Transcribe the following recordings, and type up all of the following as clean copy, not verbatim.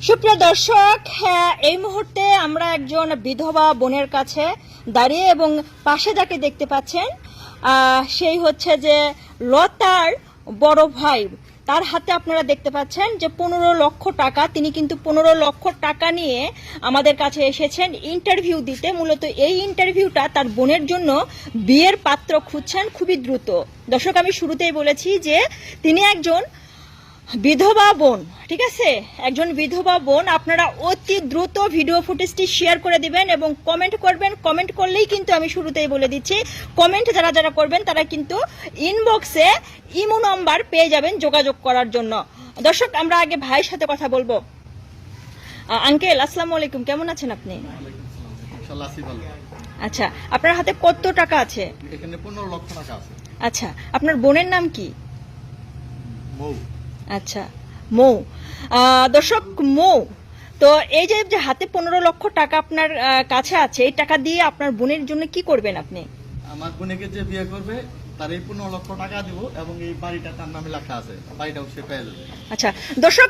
সুপ্রিয় দর্শক, হ্যাঁ, এই মুহূর্তে আমরা একজন বিধবা বোনের কাছে দাঁড়িয়ে এবং পাশে যাকে দেখতে পাচ্ছেন সেই হচ্ছে যে লতার বড় ভাই। তার হাতে আপনারা দেখতে পাচ্ছেন যে 15 লক্ষ টাকা। তিনি কিন্তু 15 লক্ষ টাকা নিয়ে আমাদের কাছে এসেছেন ইন্টারভিউ দিতে। মূলত এই ইন্টারভিউটা তার বোনের জন্য বিয়ের পাত্র খুঁজছেন খুবই দ্রুত। দর্শক, আমি শুরুতেই বলেছি যে তিনি একজন বিধবা বোন, ঠিক আছে, একজন বিধবা বোন। আপনারা অতি দ্রুত ভিডিও ফুটেজটি শেয়ার করে দিবেন এবং কমেন্ট করবেন। কমেন্ট করলেই কিন্তু আমি শুরুতেই বলে দিচ্ছি, কমেন্ট যারা যারা করবেন তারা কিন্তু ইনবক্সে ইমো নাম্বার পেয়ে যাবেন যোগাযোগ করার জন্য। দর্শক, আমরা আগে ভাইয়ের সাথে কথা বলবো। আঙ্কেল, আসসালামু আলাইকুম, কেমন আছেন আপনি? আচ্ছা, আপনার হাতে কত টাকা আছে? এখানে 15 লক্ষ টাকা আছে। আচ্ছা, আপনার বোনের নাম কি? মৌ। আচ্ছা, মৌ। দর্শক, মৌ, তো এই যে হাতে 15 লক্ষ টাকা আপনার কাছে আছে, এই টাকা দিয়ে আপনার বোনের জন্য কি করবেন আপনি? আমার বোনকে যে বিয়ে করবে তার এই 15 লক্ষ টাকা দিব এবং এই বাড়িটা তার নামে লেখা আছে, বাড়িটাও সে পেয়ে যাবে। আচ্ছা দর্শক,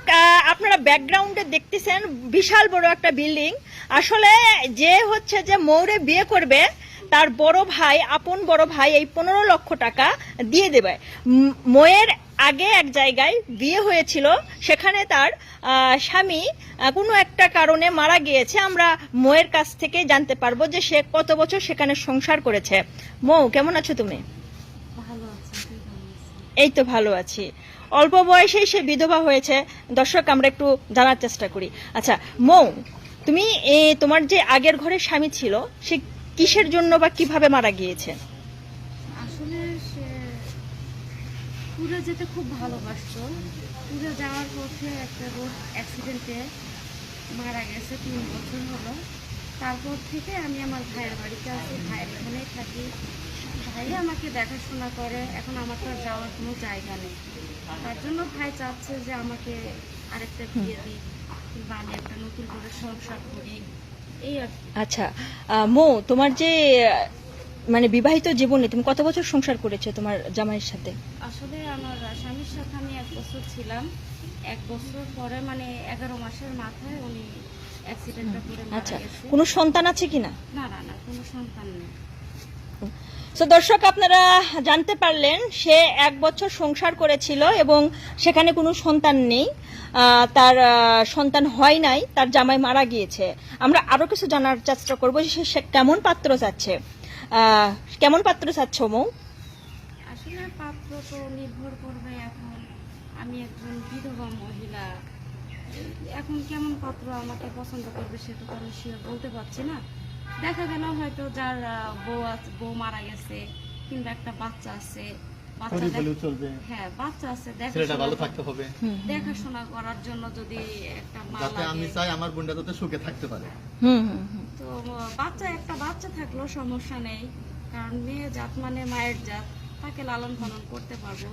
আপনারা ব্যাকগ্রাউন্ডে দেখতেছেন বিশাল বড় একটা বিল্ডিং। আসলে যে হচ্ছে যে মৌরে বিয়ে করবে তার বড় ভাই, আপন বড় ভাই এই 15 লক্ষ টাকা দিয়ে দেবে। মৌয়ের আগে এক জায়গায় বিয়ে হয়েছিল, সেখানে তার স্বামী কোনো একটা কারণে মারা গিয়েছে। আমরা মৌয়ের কাছ থেকে জানতে পারবো যে সে কত বছর সেখানে সংসার করেছে। মৌ, কেমন আছো তুমি? এই তো ভালো আছি। অল্প বয়সেই সে বিধবা হয়েছে। দর্শক, আমরা একটু জানার চেষ্টা করি। আচ্ছা মৌ, তুমি তোমার যে আগের ঘরে স্বামী ছিল সে কিসের জন্য বা কিভাবে মারা গিয়েছে? আসলে সে ট্যুরে যেতে খুব ভালোবাসতো। ট্যুরে যাওয়ার পথে একটা রোড অ্যাক্সিডেন্টে মারা গেছে। 3 বছর হলো। তারপর থেকে আমি আমার ভাইয়ের বাড়িতে আছি, ভাইয়ের এখানেই থাকি। ভাই আমাকে দেখাশোনা করে। এখন আমার তো যাওয়ার কোনো জায়গা নেই, তার জন্য ভাই চাচ্ছে যে আমাকে আরেকটা বিয়ে দিই কিংবা আমি একটা নতুন করে সংসার করি, এই আর কি। আচ্ছা মৌ, তোমার যে মানে বিবাহিত জীবনে তুমি কত বছর সংসার করেছো তোমার জামাইয়ের সাথে? আসলে আমার স্বামীর সাথে আমি 1 বছর ছিলাম। 1 বছর পরে মানে 11 মাসের মাথায় উনি অ্যাক্সিডেন্টটা করে মারা আচ্ছা, গেছে। কোনো সন্তান আছে কিনা? না না না, কোনো সন্তান নেই। তো দর্শক, আপনারা জানতে পারলেন সে 1 বছর সংসার করেছিল এবং সেখানে কোনো সন্তান নেই, তার সন্তান হয় নাই, তার জামাই মারা গিয়েছে। আমরা আরো কিছু জানার চেষ্টা করবো যে সে কেমন পাত্র চাচ্ছে। কেমন পাত্র চাচ্ছ মৌ? আসলে পাত্র তো নির্ভর করবে। এখন আমি একজন বিধবা মহিলা, এখন কেমন পাত্র আমাকে পছন্দ করবে সেটা তো আমি শিওর বলতে পারছি না। দেখা গেল হয়তো যার বউ মারা গেছে কিংবা একটা বাচ্চা আছে, হ্যাঁ বাচ্চা আছে, দেখাশোনা করার জন্য যদি একটা মা লাগে, আমি চাই আমার বোনটা যাতে সুখে থাকতে পারে। তো একটা বাচ্চা থাকলেও সমস্যা নেই, কারণ মেয়ে জাত মানে মায়ের জাত, তাকে লালন পালন করতে পারবো,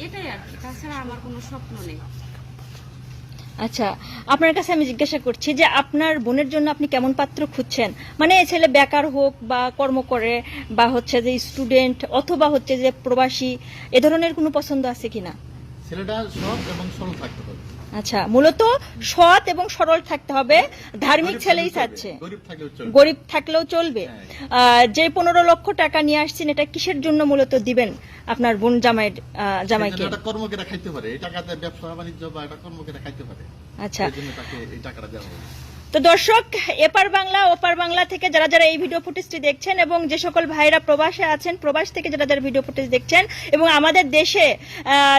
এটাই আর কি। তাছাড়া আমার কোনো স্বপ্ন নেই। আচ্ছা, আপনার কাছে আমি জিজ্ঞাসা করছি যে আপনার বোনের জন্য আপনি কেমন পাত্র খুঁজছেন? মানে ছেলে বেকার হোক বা কর্ম করে বা হচ্ছে যে স্টুডেন্ট অথবা হচ্ছে যে প্রবাসী, এ ধরনের কোনো পছন্দ আছে কিনা? ছেলেটা সৎ এবং সরল থাকতে হবে। আচ্ছা, মূলত সৎ এবং সরল থাকতে হবে, ধার্মিক ছেলেই চাচ্ছে। গরিব থাকলেও চলবে। যে 15 লক্ষ টাকা নিয়ে আসছেন, এটা কিসের জন্য মূলত দিবেন আপনার বোন জামাইকে? এটা কর্ম করে খাইতে পারে, এই টাকাতে ব্যবসা বাণিজ্য বা এটা কর্ম করে খাইতে পারে। আচ্ছা, এই জন্য তাকে এই টাকাটা দেওয়া হবে। তো দর্শক, এপার বাংলা ওপার বাংলা থেকে যারা যারা এই ভিডিও ফুটেজটি দেখছেন এবং যে সকল ভাইরা প্রবাসে আছেন, প্রবাস থেকে যারা যারা ভিডিও ফুটেজ দেখছেন এবং আমাদের দেশে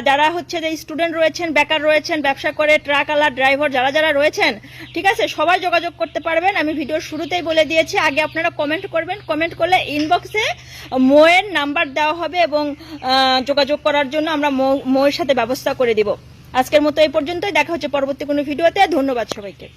যারা হচ্ছে যে স্টুডেন্ট রয়েছেন, বেকার রয়েছেন, ব্যবসা করে ট্রাক আলা ড্রাইভার যারা যারা রয়েছেন, ঠিক আছে, সবাই যোগাযোগ করতে পারবেন। আমি ভিডিওর শুরুতেই বলে দিয়েছি, আগে আপনারা কমেন্ট করবেন। কমেন্ট করলে ইনবক্সে মৌয়ের নাম্বার দেওয়া হবে এবং যোগাযোগ করার জন্য আমরা মৌয়ের সাথে ব্যবস্থা করে দিব। আজকের মতো এই পর্যন্তই, দেখা হচ্ছে পরবর্তী কোনো ভিডিওতে। ধন্যবাদ সবাইকে।